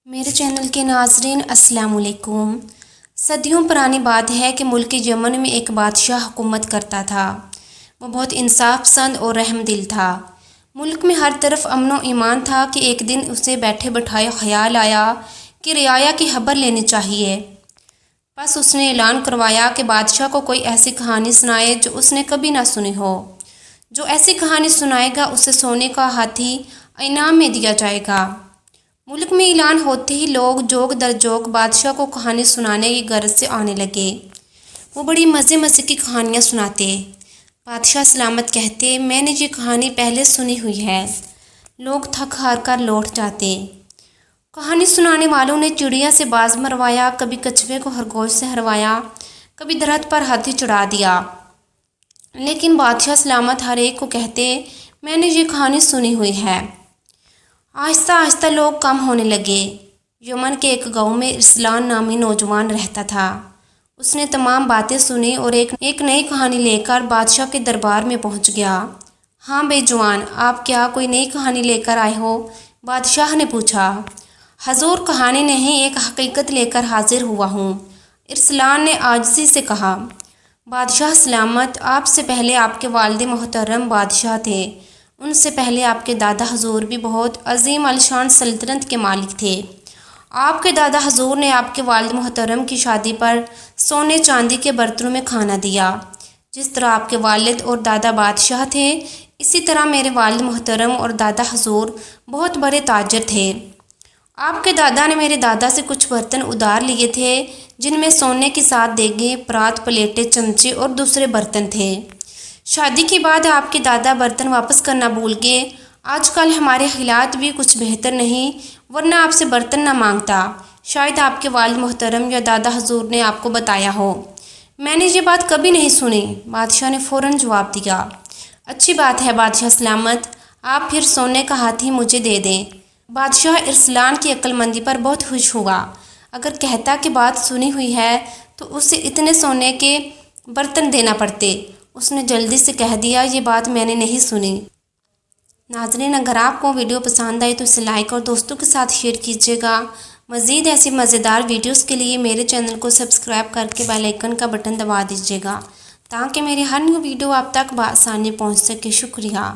میرے چینل کے ناظرین السلام علیکم۔ صدیوں پرانی بات ہے کہ ملک یمن میں ایک بادشاہ حکومت کرتا تھا۔ وہ بہت انصاف پسند اور رحم دل تھا۔ ملک میں ہر طرف امن و ایمان تھا کہ ایک دن اسے بیٹھے بٹھائے خیال آیا کہ رعایا کی خبر لینی چاہیے۔ بس اس نے اعلان کروایا کہ بادشاہ کو کوئی ایسی کہانی سنائے جو اس نے کبھی نہ سنی ہو۔ جو ایسی کہانی سنائے گا اسے سونے کا ہاتھی انعام میں دیا جائے گا۔ ملک میں اعلان ہوتے ہی لوگ جوک در جوک بادشاہ کو کہانی سنانے کی غرض سے آنے لگے۔ وہ بڑی مزے کی کہانیاں سناتے۔ بادشاہ سلامت کہتے، میں نے یہ کہانی پہلے سنی ہوئی ہے۔ لوگ تھک ہار کر لوٹ جاتے۔ کہانی سنانے والوں نے چڑیا سے باز مروایا، کبھی کچھوے کو خرگوش سے ہروایا، کبھی درخت پر ہاتھی چڑھا دیا، لیکن بادشاہ سلامت ہر ایک کو کہتے، میں نے یہ کہانی سنی ہوئی ہے۔ آہستہ آہستہ لوگ کم ہونے لگے۔ یمن کے ایک گاؤں میں ارسلان نامی نوجوان رہتا تھا۔ اس نے تمام باتیں سنی اور ایک نئی کہانی لے کر بادشاہ کے دربار میں پہنچ گیا۔ ہاں بے جوان، آپ کیا کوئی نئی کہانی لے کر آئے ہو؟ بادشاہ نے پوچھا۔ حضور، کہانی نہیں، ایک حقیقت لے کر حاضر ہوا ہوں، ارسلان نے عاجزی سے کہا۔ بادشاہ سلامت، آپ سے پہلے آپ کے والد محترم بادشاہ تھے، ان سے پہلے آپ کے دادا حضور بھی بہت عظیم الشان سلطنت کے مالک تھے۔ آپ کے دادا حضور نے آپ کے والد محترم کی شادی پر سونے چاندی کے برتنوں میں کھانا دیا۔ جس طرح آپ کے والد اور دادا بادشاہ تھے، اسی طرح میرے والد محترم اور دادا حضور بہت بڑے تاجر تھے۔ آپ کے دادا نے میرے دادا سے کچھ برتن ادھار لیے تھے، جن میں سونے کی 7 دیگیں، پرات، پلیٹیں، چمچے اور دوسرے برتن تھے۔ شادی کے بعد آپ کے دادا برتن واپس کرنا بھول گئے۔ آج کل ہمارے حالات بھی کچھ بہتر نہیں، ورنہ آپ سے برتن نہ مانگتا۔ شاید آپ کے والد محترم یا دادا حضور نے آپ کو بتایا ہو۔ میں نے یہ بات کبھی نہیں سنی، بادشاہ نے فوراً جواب دیا۔ اچھی بات ہے بادشاہ سلامت، آپ پھر سونے کا ہاتھی مجھے دے دیں۔ بادشاہ ارسلان کی عقل مندی پر بہت خوش ہوا۔ اگر کہتا کہ بات سنی ہوئی ہے تو اسے اتنے سونے کے برتن دینا پڑتے۔ اس نے جلدی سے کہہ دیا، یہ بات میں نے نہیں سنی۔ ناظرین، اگر آپ کو ویڈیو پسند آئے تو اسے لائک اور دوستوں کے ساتھ شیئر کیجیے گا۔ مزید ایسی مزیدار ویڈیوز کے لیے میرے چینل کو سبسکرائب کر کے بیل آئیکن کا بٹن دبا دیجیے گا تاکہ میری ہر نیو ویڈیو آپ تک بآسانی پہنچ سکے۔ شکریہ۔